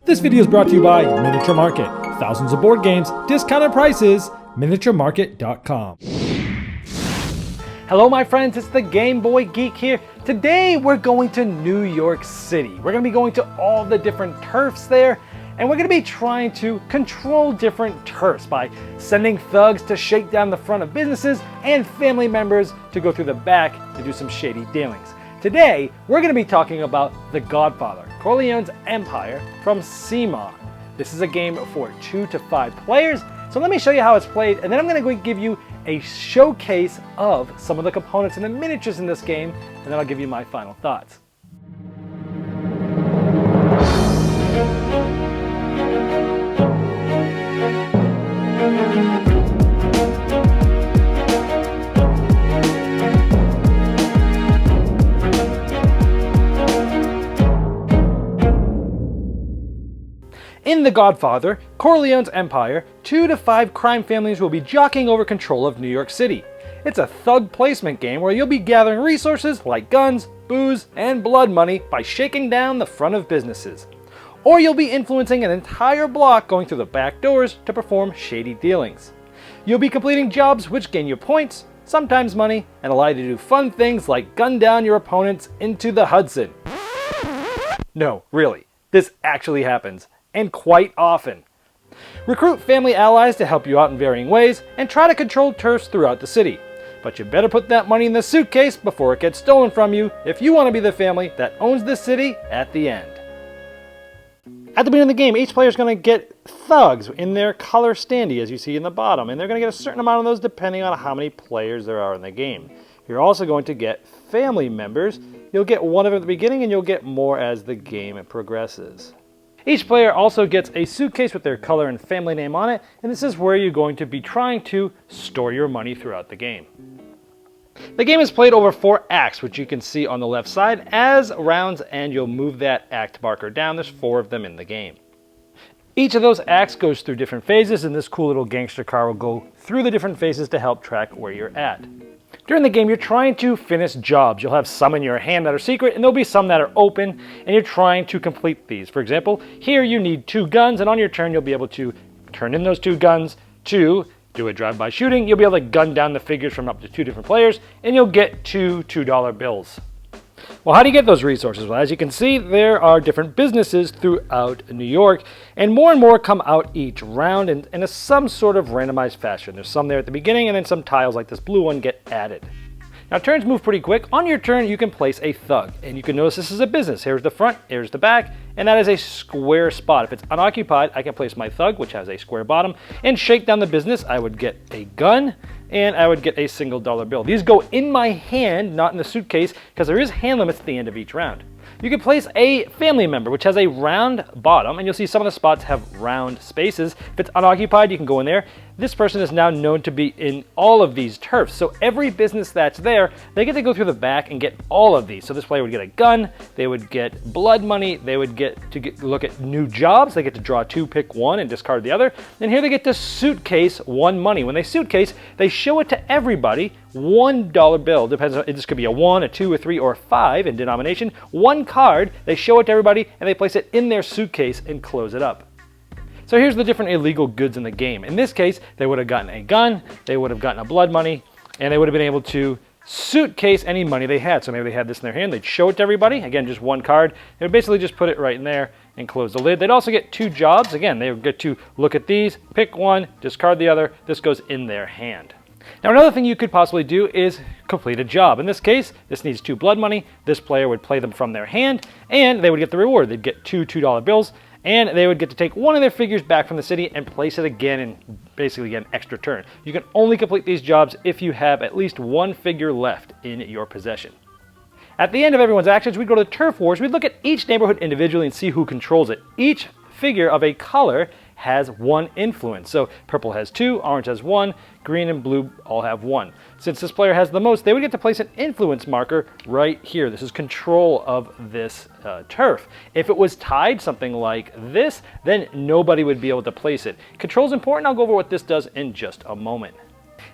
This video is brought to you by Miniature Market. Thousands of board games, discounted prices, miniaturemarket.com. Hello my friends, it's the Game Boy Geek here. Today we're going to New York City. We're going to be going to all the different turfs there, and we're going to be trying to control different turfs by sending thugs to shake down the front of businesses and family members to go through the back to do some shady dealings. Today, we're going to be talking about The Godfather, Corleone's Empire from CMON. This is a game for 2 to 5 players, so let me show you how it's played, and then I'm going to give you a showcase of some of the components and the miniatures in this game, and then I'll give you my final thoughts. In The Godfather, Corleone's Empire, 2 to 5 crime families will be jockeying over control of New York City. It's a thug placement game where you'll be gathering resources like guns, booze, and blood money by shaking down the front of businesses. Or you'll be influencing an entire block going through the back doors to perform shady dealings. You'll be completing jobs which gain you points, sometimes money, and allow you to do fun things like gun down your opponents into the Hudson. No, really, this actually happens. And quite often. Recruit family allies to help you out in varying ways, and try to control turfs throughout the city. But you better put that money in the suitcase before it gets stolen from you if you want to be the family that owns the city at the end. At the beginning of the game, each player is going to get thugs in their color standee, as you see in the bottom, and they're going to get a certain amount of those depending on how many players there are in the game. You're also going to get family members. You'll get one of them at the beginning, and you'll get more as the game progresses. Each player also gets a suitcase with their color and family name on it, and this is where you're going to be trying to store your money throughout the game. The game is played over 4 acts, which you can see on the left side. As rounds end, you'll move that act marker down. There's 4 of them in the game. Each of those acts goes through different phases, and this cool little gangster car will go through the different phases to help track where you're at. During the game, you're trying to finish jobs. You'll have some in your hand that are secret, and there'll be some that are open, and you're trying to complete these. For example, here you need 2 guns, and on your turn, you'll be able to turn in those 2 guns to do a drive-by shooting. You'll be able to gun down the figures from up to 2 different players, and you'll get 2 $2 bills. Well, how do you get those resources? Well, as you can see, there are different businesses throughout New York, and more come out each round in some sort of randomized fashion. There's some there at the beginning, and then some tiles like this blue one get added. Now, turns move pretty quick. On your turn, you can place a thug, and you can notice this is a business. Here's the front, here's the back, and that is a square spot. If it's unoccupied, I can place my thug, which has a square bottom, and shake down the business. I would get a gun, and I would get a single dollar bill. These go in my hand, not in the suitcase, because there is hand limits at the end of each round. You can place a family member, which has a round bottom, and you'll see some of the spots have round spaces. If it's unoccupied, you can go in there. This person is now known to be in all of these turfs, so every business that's there, they get to go through the back and get all of these. So this player would get a gun, they would get blood money, they would get to look at new jobs, they get to draw 2, pick 1, and discard the other. And here they get to suitcase 1 money. When they suitcase, they show it to everybody, $1 bill. Depends on, this could be a 1, a 2, a 3, or a 5 in denomination. 1 card, they show it to everybody, and they place it in their suitcase and close it up. So here's the different illegal goods in the game. In this case, they would have gotten a gun, they would have gotten a blood money, and they would have been able to suitcase any money they had. So maybe they had this in their hand, they'd show it to everybody. Again, just 1 card. They would basically just put it right in there and close the lid. They'd also get 2 jobs. Again, they would get to look at these, pick 1, discard the other. This goes in their hand. Now, another thing you could possibly do is complete a job. In this case, this needs 2 blood money. This player would play them from their hand, and they would get the reward. They'd get 2 $2 bills, and they would get to take 1 of their figures back from the city and place it again and basically get an extra turn. You can only complete these jobs if you have at least 1 figure left in your possession. At the end of everyone's actions, we'd go to the Turf Wars. We'd look at each neighborhood individually and see who controls it. Each figure of a color has 1 influence. So purple has 2, orange has 1, green and blue all have 1. Since this player has the most, they would get to place an influence marker right here. This is control of this turf. If it was tied, something like this, then nobody would be able to place it. Control is important. I'll go over what this does in just a moment.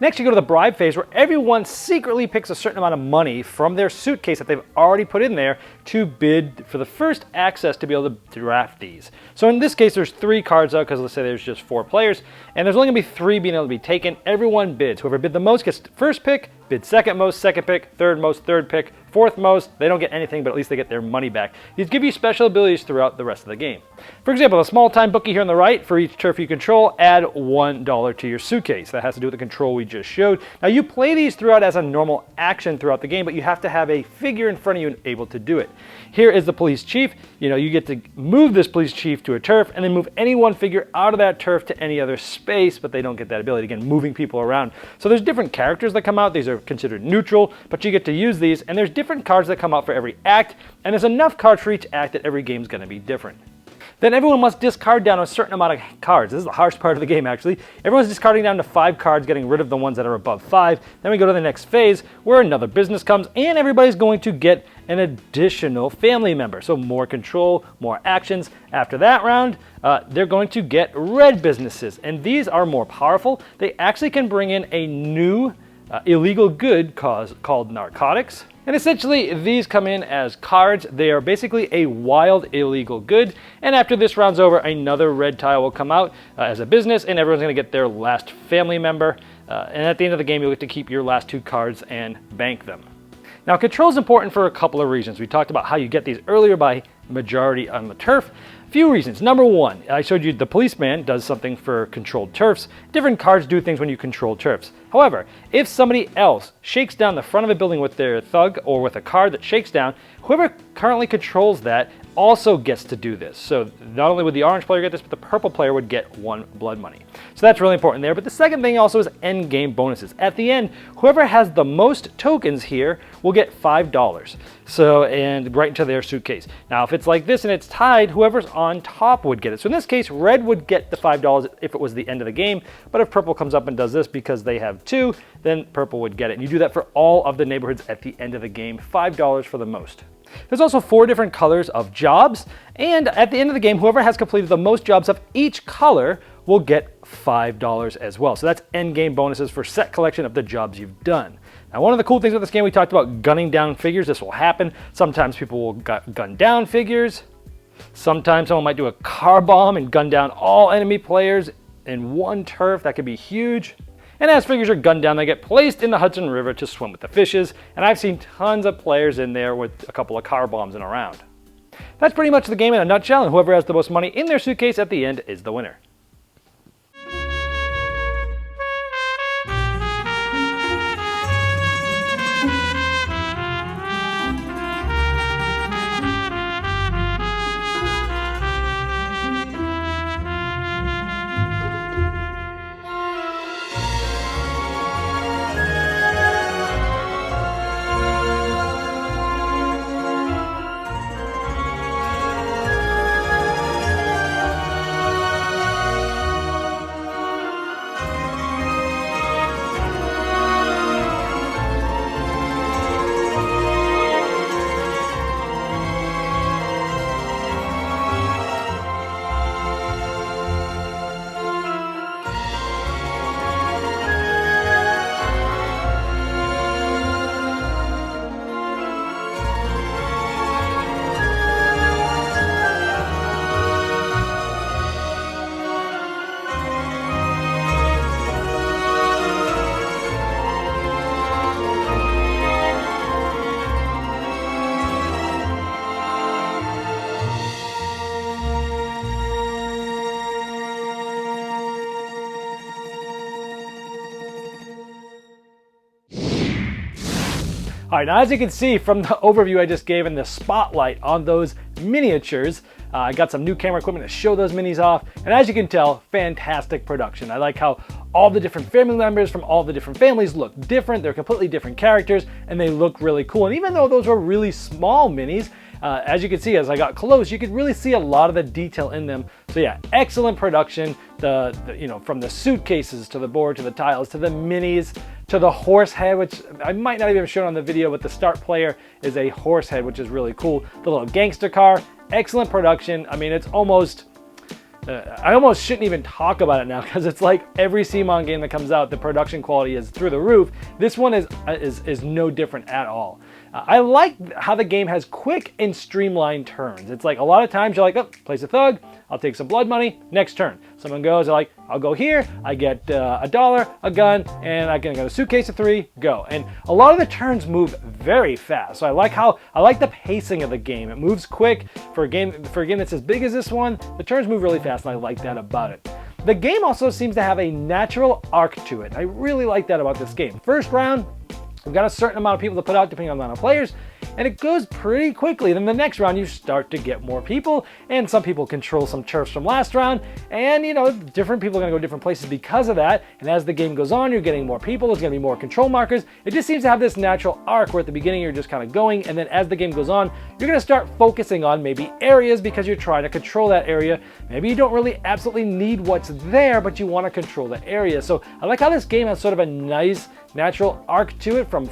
Next, you go to the bribe phase, where everyone secretly picks a certain amount of money from their suitcase that they've already put in there to bid for the first access to be able to draft these. So in this case, there's 3 cards out, because let's say there's just 4 players, and there's only gonna be 3 being able to be taken. Everyone bids. Whoever bid the most gets first pick, bid second most, second pick, third most, third pick, fourth most. They don't get anything, but at least they get their money back. These give you special abilities throughout the rest of the game. For example, a small time bookie here on the right, for each turf you control, add $1 to your suitcase. That has to do with the control we just showed. Now you play these throughout as a normal action throughout the game, but you have to have a figure in front of you and able to do it. Here is the police chief. You get to move this police chief to a turf and then move any one figure out of that turf to any other space, but they don't get that ability. Again, moving people around. So there's different characters that come out. These are considered neutral, but you get to use these, and there's different cards that come out for every act, and there's enough cards for each act that every game's going to be different. Then everyone must discard down a certain amount of cards. This is the harsh part of the game, actually. Everyone's discarding down to 5 cards, getting rid of the ones that are above 5. Then we go to the next phase, where another business comes, and everybody's going to get an additional family member. So more control, more actions. After that round, they're going to get red businesses, and these are more powerful. They actually can bring in a new illegal good called narcotics. And essentially, these come in as cards. They are basically a wild illegal good. And after this round's over, another red tile will come out as a business, and everyone's going to get their last family member. And at the end of the game, you'll get to keep your last 2 cards and bank them. Now, control is important for a couple of reasons. We talked about how you get these earlier by majority on the turf. Few reasons. Number 1, I showed you the policeman does something for controlled turfs. Different cards do things when you control turfs. However, if somebody else shakes down the front of a building with their thug or with a card that shakes down, whoever currently controls that also gets to do this. So not only would the orange player get this, but the purple player would get 1 blood money. So that's really important there. But the second thing also is end game bonuses. At the end, whoever has the most tokens here will get $5. So, and right into their suitcase. Now, if it's like this and it's tied, whoever's on top would get it. So in this case, red would get the $5 if it was the end of the game. But if purple comes up and does this because they have 2, then purple would get it. And you do that for all of the neighborhoods at the end of the game, $5 for the most. There's also 4 different colors of jobs, and at the end of the game, whoever has completed the most jobs of each color will get $5 as well. So that's end game bonuses for set collection of the jobs you've done. Now, one of the cool things with this game, we talked about gunning down figures. This will happen. Sometimes people will gun down figures. Sometimes someone might do a car bomb and gun down all enemy players in one turf. That could be huge. And as figures are gunned down, they get placed in the Hudson River to swim with the fishes, and I've seen tons of players in there with a couple of car bombs in a round. That's pretty much the game in a nutshell, and whoever has the most money in their suitcase at the end is the winner. All right, now as you can see from the overview I just gave and the spotlight on those miniatures, I got some new camera equipment to show those minis off, and as you can tell, fantastic production. I like how all the different family members from all the different families look different. They're completely different characters, and they look really cool. And even though those were really small minis, as you can see, as I got close, you could really see a lot of the detail in them. So yeah, excellent production. From the suitcases to the board to the tiles to the minis to the horse head, which I might not even have shown on the video, but the start player is a horse head, which is really cool. The little gangster car, excellent production. I mean, it's almost I almost shouldn't even talk about it now because it's like every CMON game that comes out, the production quality is through the roof. This one is no different at all. I like how the game has quick and streamlined turns. It's like a lot of times you're like, oh, place a thug, I'll take some blood money, next turn. Someone goes, they're like, I'll go here, I get $1, a gun, and I can get a suitcase of 3, go. And a lot of the turns move very fast. So I like the pacing of the game. It moves quick for a game that's as big as this one. The turns move really fast, and I like that about it. The game also seems to have a natural arc to it. I really like that about this game. First round, we've got a certain amount of people to put out depending on the amount of players, and it goes pretty quickly. Then the next round, you start to get more people, and some people control some turfs from last round, and different people are gonna go different places because of that. And as the game goes on, you're getting more people, there's gonna be more control markers. It just seems to have this natural arc where at the beginning you're just kind of going, and then as the game goes on, you're gonna start focusing on maybe areas because you're trying to control that area. Maybe you don't really absolutely need what's there, but you wanna control the area. So I like how this game has sort of a nice natural arc to it from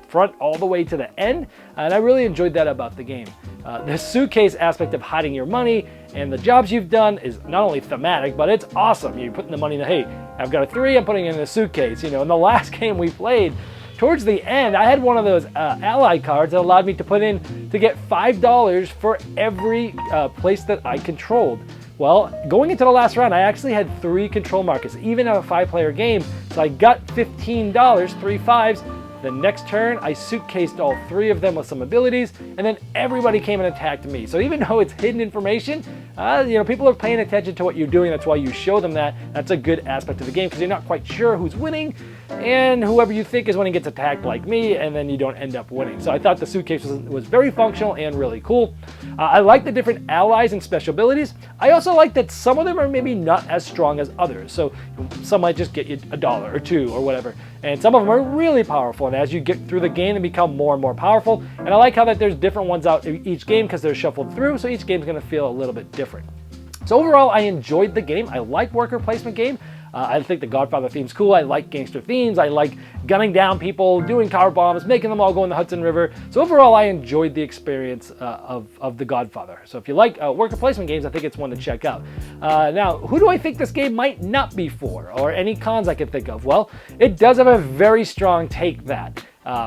front all the way to the end, and I really enjoyed that about the game. The suitcase aspect of hiding your money and the jobs you've done is not only thematic, but it's awesome. You're putting the money in the, hey, I've got a 3, I'm putting it in a suitcase. In the last game we played, towards the end, I had one of those ally cards that allowed me to put in to get $5 for every place that I controlled. Well, going into the last round, I actually had 3 control markers, even at a 5-player game. So I got $15, 3 5s. The next turn, I suitcased all 3 of them with some abilities, and then everybody came and attacked me. So even though it's hidden information, people are paying attention to what you're doing. That's why you show them that. That's a good aspect of the game because you're not quite sure who's winning, and whoever you think is winning gets attacked like me, and then you don't end up winning. So I thought the suitcase was very functional and really cool. I like the different allies and special abilities. I also like that some of them are maybe not as strong as others. So some might just get you $1 or 2 or whatever. And some of them are really powerful, and as you get through the game, they become more and more powerful. And I like how that there's different ones out each game because they're shuffled through, so each game's gonna feel a little bit different. So overall, I enjoyed the game. I like worker placement game. I think the Godfather theme's cool. I like gangster themes. I like gunning down people, doing car bombs, making them all go in the Hudson River. So overall, I enjoyed the experience of the Godfather. So if you like worker placement games, I think it's one to check out. Now, who do I think this game might not be for, or any cons I could think of? Well, it does have a very strong take that.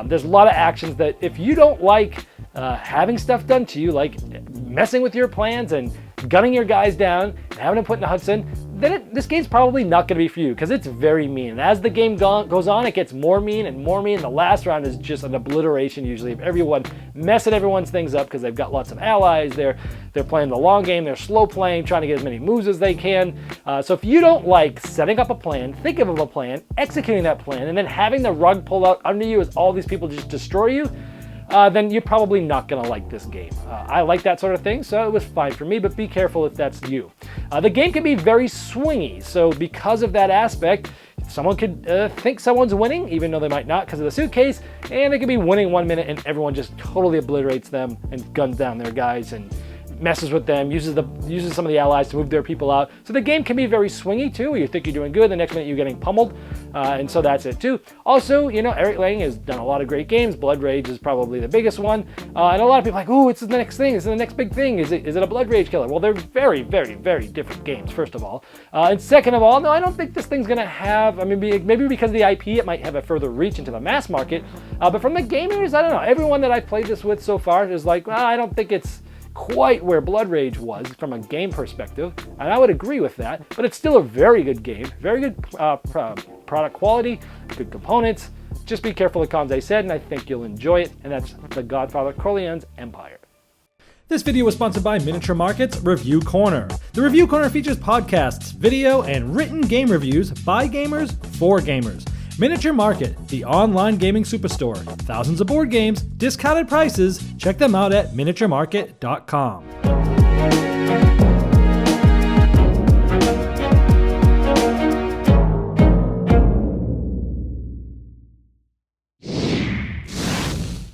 There's a lot of actions that if you don't like having stuff done to you, like messing with your plans and gunning your guys down and having them put in the Hudson, then this game's probably not going to be for you because it's very mean. And as the game goes on, it gets more mean and more mean. The last round is just an obliteration usually of everyone messing everyone's things up because they've got lots of allies. They're playing the long game. They're slow playing, trying to get as many moves as they can. So if you don't like setting up a plan, thinking of a plan, executing that plan, and then having the rug pulled out under you as all these people just destroy you, then you're probably not going to like this game. I like that sort of thing, so it was fine for me, but be careful if that's you. The game can be very swingy, so because of that aspect, someone could think someone's winning, even though they might not because of the suitcase, and they could be winning 1 minute and everyone just totally obliterates them and guns down their guys and messes with them, uses some of the allies to move their people out. So the game can be very swingy too. You think you're doing good, the next minute you're getting pummeled, and so that's it too. Also, Eric Lang has done a lot of great games. Blood Rage is probably the biggest one, and a lot of people are like, "Ooh, it's the next thing. It's the next big thing. Is it a Blood Rage killer?" Well, they're very, very, very different games. First of all, and second of all, no, I don't think this thing's gonna have. I mean, maybe because of the IP, it might have a further reach into the mass market. But from the gamers, I don't know. Everyone that I've played this with so far is like, well, I don't think it's quite where Blood Rage was from a game perspective, and I would agree with that, but it's still a very good game, very good product quality, good components. Just be careful of the cons I said, and I think you'll enjoy it, and that's The Godfather: Corleone's Empire. This video was sponsored by Miniature Market's Review Corner. The Review Corner features podcasts, video, and written game reviews by gamers for gamers. Miniature Market, the online gaming superstore. Thousands of board games, discounted prices. Check them out at miniaturemarket.com.